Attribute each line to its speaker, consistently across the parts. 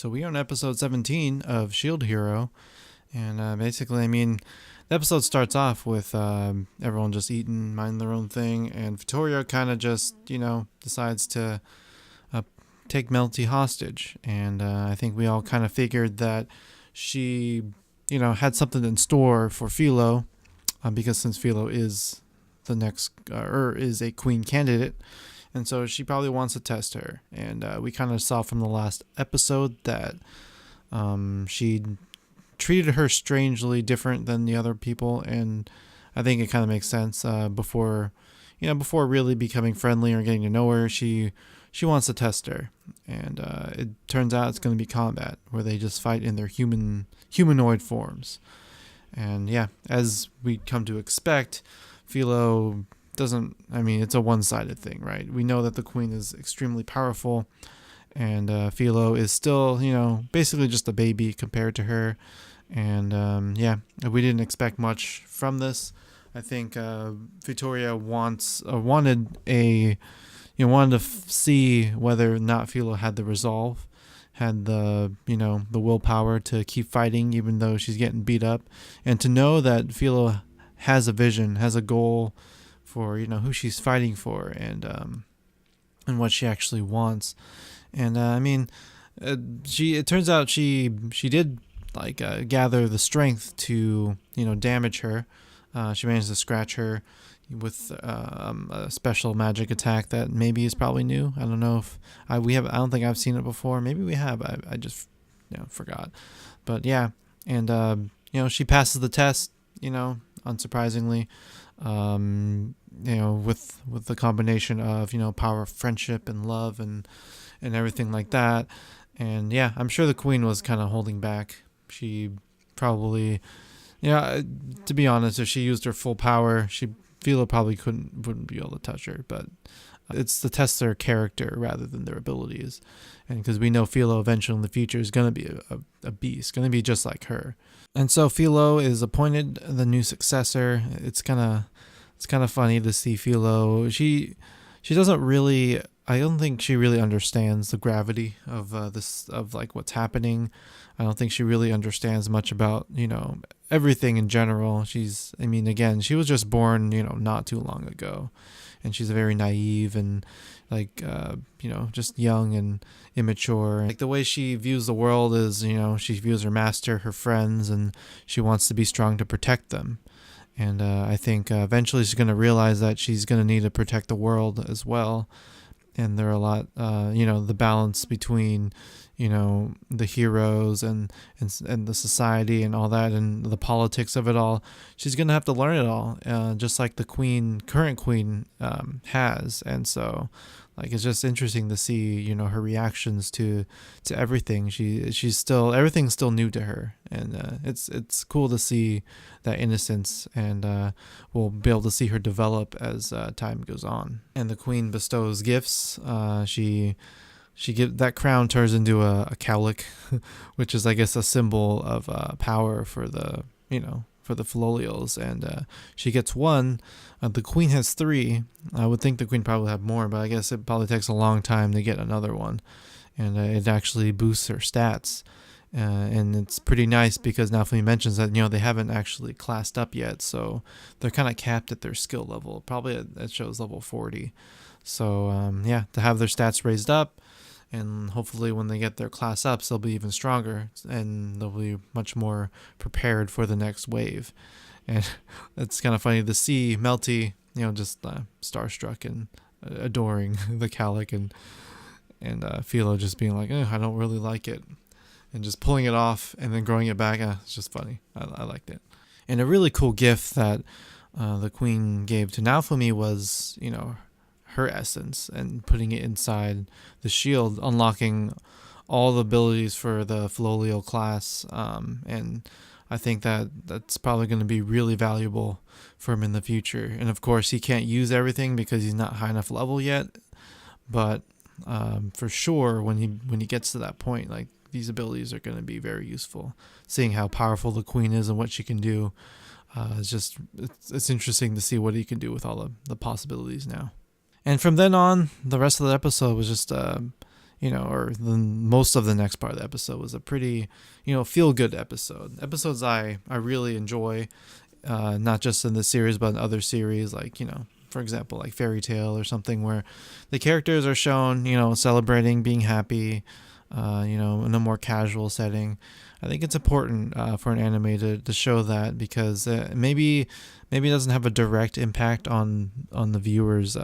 Speaker 1: So we are on episode 17 of Shield Hero, and basically, the episode starts off with everyone just eating, minding their own thing, and Fitoria kind of just, decides to take Melty hostage, and I think we all kind of figured that she, had something in store for Filo, because since Filo is the next, or is a queen candidate, and so she probably wants to test her. And we kind of saw from the last episode that she treated her strangely different than the other people. And I think it kind of makes sense before really becoming friendly or getting to know her. She wants to test her. And it turns out it's going to be combat where they just fight in their humanoid forms. And yeah, as we come to expect, Filo it's a one-sided thing, right? We know that the queen is extremely powerful, and Filo is still, basically just a baby compared to her. And we didn't expect much from this. I think Fitoria wanted to see whether or not Filo had the resolve, had the willpower to keep fighting even though she's getting beat up, and to know that Filo has a vision, has a goal for who she's fighting for, and what she actually wants. And it turns out she did gather the strength to damage her. She managed to scratch her with a special magic attack that maybe is probably new. I don't know if I don't think I've seen it before. Maybe we have. I just forgot. But yeah, and she passes the test. Unsurprisingly. With the combination of power of friendship and love and everything like that. And yeah, I'm sure the queen was kind of holding back. She probably, to be honest, if she used her full power, Filo probably wouldn't be able to touch her. But it's to test their character rather than their abilities, and because we know Filo eventually in the future is going to be a beast, going to be just like her. And so Filo is appointed the new successor. It's kind of funny to see Filo. She doesn't really. I don't think she really understands the gravity of what's happening. I don't think she really understands much about everything in general. She was just born not too long ago, and she's very naive and just young and immature. Like the way she views the world is she views her master, her friends, and she wants to be strong to protect them. And I think eventually she's going to realize that she's going to need to protect the world as well. And there are a lot, the balance between, the heroes and the society and all that, and the politics of it all. She's going to have to learn it all, just like the current queen has. And so, it's just interesting to see, her reactions to everything. Everything's still new to her, and it's cool to see that innocence, and we'll be able to see her develop as time goes on. And the queen bestows gifts. That crown turns into a cowlick, which is, I guess, a symbol of power for the Filolials, and she gets one. The queen has 3. I would think the queen probably have more, but I guess it probably takes a long time to get another one, and it actually boosts her stats. And it's pretty nice because now Flee mentions that they haven't actually classed up yet, so they're kind of capped at their skill level. Probably it shows level 40. So to have their stats raised up, and hopefully when they get their class ups, they'll be even stronger, and they'll be much more prepared for the next wave. And it's kind of funny to see Melty, just starstruck and adoring the cowlick, and Filo just being like, I don't really like it, and just pulling it off and then growing it back. It's just funny. I liked it. And a really cool gift that the queen gave to Naofumi was, her essence, and putting it inside the shield, unlocking all the abilities for the Filolial class. And I think that's probably going to be really valuable for him in the future. And of course, he can't use everything because he's not high enough level yet. But for sure, when he gets to that point, these abilities are going to be very useful. Seeing how powerful the queen is and what she can do, it's interesting to see what he can do with all the possibilities now. And from then on, the rest of the episode was just or most of the next part of the episode was a pretty, feel good episode. Episodes I really enjoy, not just in this series, but in other series, like, for example, like Fairy Tale or something, where the characters are shown, celebrating, being happy, in a more casual setting. I think it's important for an anime to show that, because maybe it doesn't have a direct impact on the viewers,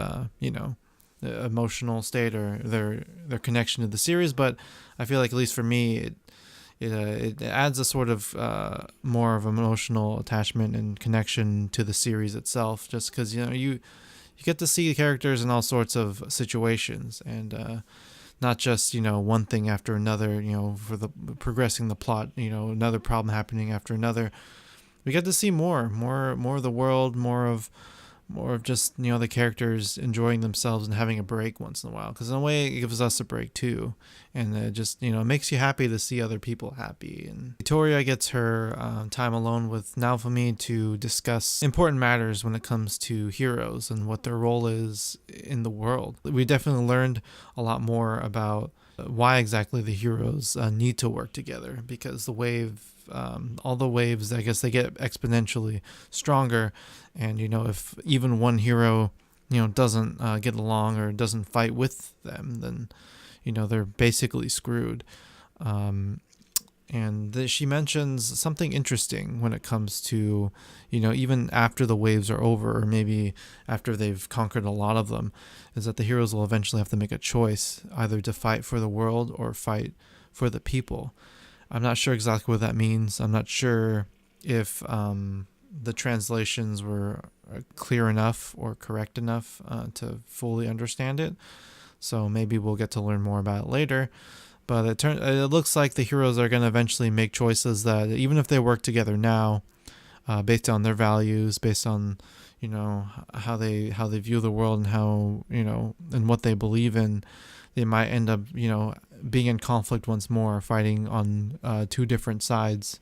Speaker 1: emotional state or their connection to the series, but I feel like, at least for me, it adds a sort of more of emotional attachment and connection to the series itself, just because you get to see the characters in all sorts of situations, and not just one thing after another, for the progressing the plot, another problem happening after another. We get to see more of the world, more of just the characters enjoying themselves and having a break once in a while, because in a way it gives us a break too, and it just it makes you happy to see other people happy. And Fitoria gets her time alone with Naofumi to discuss important matters when it comes to heroes and what their role is in the world. We definitely learned a lot more about why exactly the heroes need to work together, because all the waves, I guess, they get exponentially stronger, and if even one hero doesn't get along or doesn't fight with them, then they're basically screwed. And she mentions something interesting when it comes to even after the waves are over, or maybe after they've conquered a lot of them, is that the heroes will eventually have to make a choice, either to fight for the world or fight for the people. I'm not sure exactly what that means. I'm not sure if the translations were clear enough or correct enough to fully understand it. So maybe we'll get to learn more about it later. But it looks like the heroes are going to eventually make choices that, even if they work together now, based on their values, based on how they view the world, and how and what they believe in, they might end up being in conflict once more, fighting on two different sides.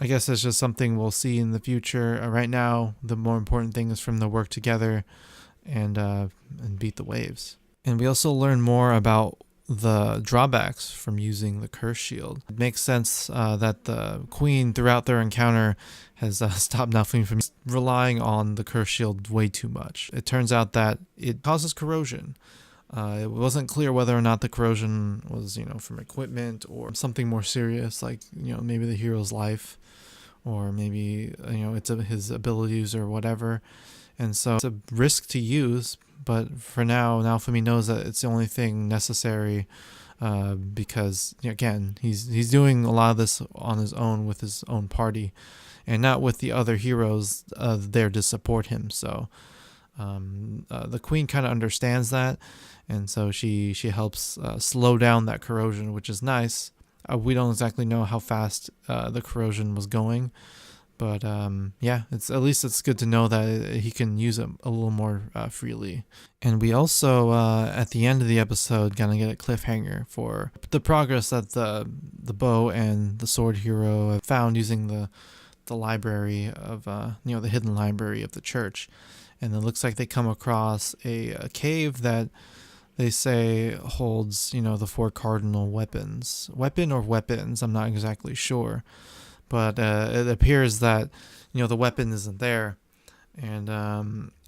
Speaker 1: I guess that's just something we'll see in the future. Right now, the more important thing is for them to work together and beat the waves. And we also learn more about the drawbacks from using the curse shield. It makes sense that the queen, throughout their encounter, has stopped Naofumi from relying on the curse shield way too much. It turns out that it causes corrosion. It wasn't clear whether or not the corrosion was, from equipment or something more serious, like, maybe the hero's life, or maybe, it's his abilities or whatever. And so it's a risk to use, but for now, Naofumi knows that it's the only thing necessary, because, again, he's doing a lot of this on his own with his own party, and not with the other heroes there to support him. So the queen kind of understands that, and so she helps slow down that corrosion, which is nice. We don't exactly know how fast the corrosion was going, but it's good to know that he can use it a little more freely. And we also at the end of the episode gonna get a cliffhanger for the progress that the bow and the sword hero have found using the library of the hidden library of the church. And it looks like they come across a cave that they say holds, the 4 cardinal weapons. Weapon or weapons, I'm not exactly sure. But it appears that, the weapon isn't there. And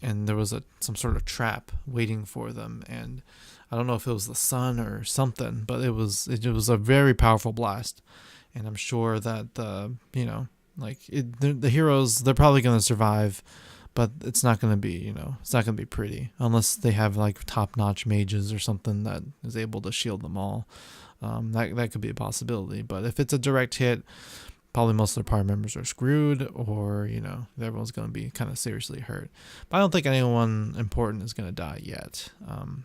Speaker 1: there was some sort of trap waiting for them. And I don't know if it was the sun or something, but it was a very powerful blast. And I'm sure that, the heroes, they're probably going to survive, but it's not going to be, it's not going to be pretty, unless they have like top-notch mages or something that is able to shield them all. That could be a possibility. But if it's a direct hit, probably most of the party members are screwed, or everyone's going to be kind of seriously hurt. But I don't think anyone important is going to die yet.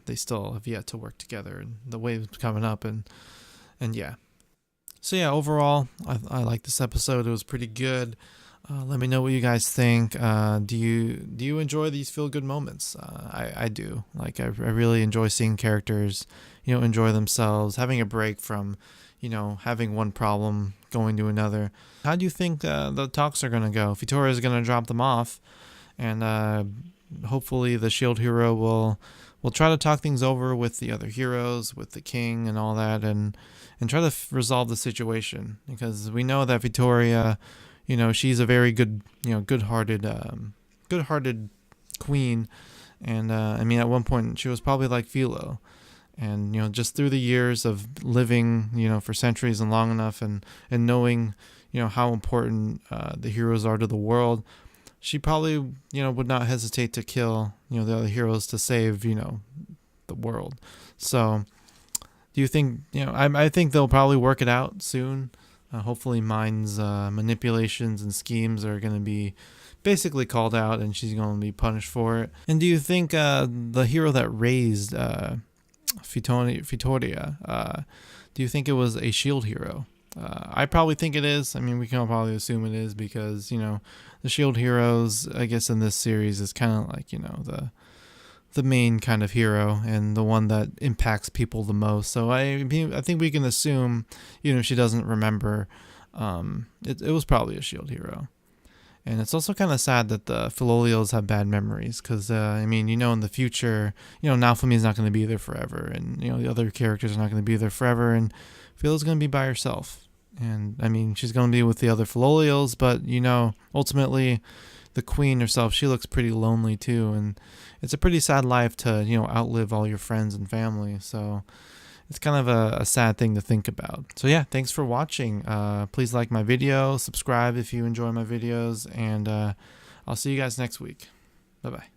Speaker 1: They still have yet to work together, and the wave's coming up, and yeah. So yeah, overall, I like this episode. It was pretty good. Let me know what you guys think. Do you enjoy these feel good moments? I do. Like, I really enjoy seeing characters, enjoy themselves, having a break from, having one problem going to another. How do you think the talks are going to go? Fitoria is going to drop them off, and hopefully the shield hero will try to talk things over with the other heroes, with the king and all that, and try to resolve the situation, because we know that Fitoria, she's a very good, good-hearted queen, and I mean, at one point she was probably like Filo, and just through the years of living, for centuries and long enough, and knowing, how important the heroes are to the world, she probably, would not hesitate to kill, the other heroes to save, the world. So, do you think, I think they'll probably work it out soon. Hopefully Mind's manipulations and schemes are going to be basically called out, and she's going to be punished for it. And do you think the hero that raised Fitoria, do you think it was a shield hero? I probably think it is. I mean, we can probably assume it is, because, the shield heroes, I guess, in this series is kind of like, the main kind of hero and the one that impacts people the most. So I think we can assume, if she doesn't remember, it was probably a shield hero. And it's also kind of sad that the Filolials have bad memories, because, I mean, in the future, Naofumi is not going to be there forever, and, the other characters are not going to be there forever, and Philo's going to be by herself. And, I mean, she's going to be with the other Filolials, but, ultimately, the queen herself, she looks pretty lonely too, and it's a pretty sad life to, outlive all your friends and family, so it's kind of a sad thing to think about. So yeah, thanks for watching. Please like my video, subscribe if you enjoy my videos, and I'll see you guys next week. Bye-bye.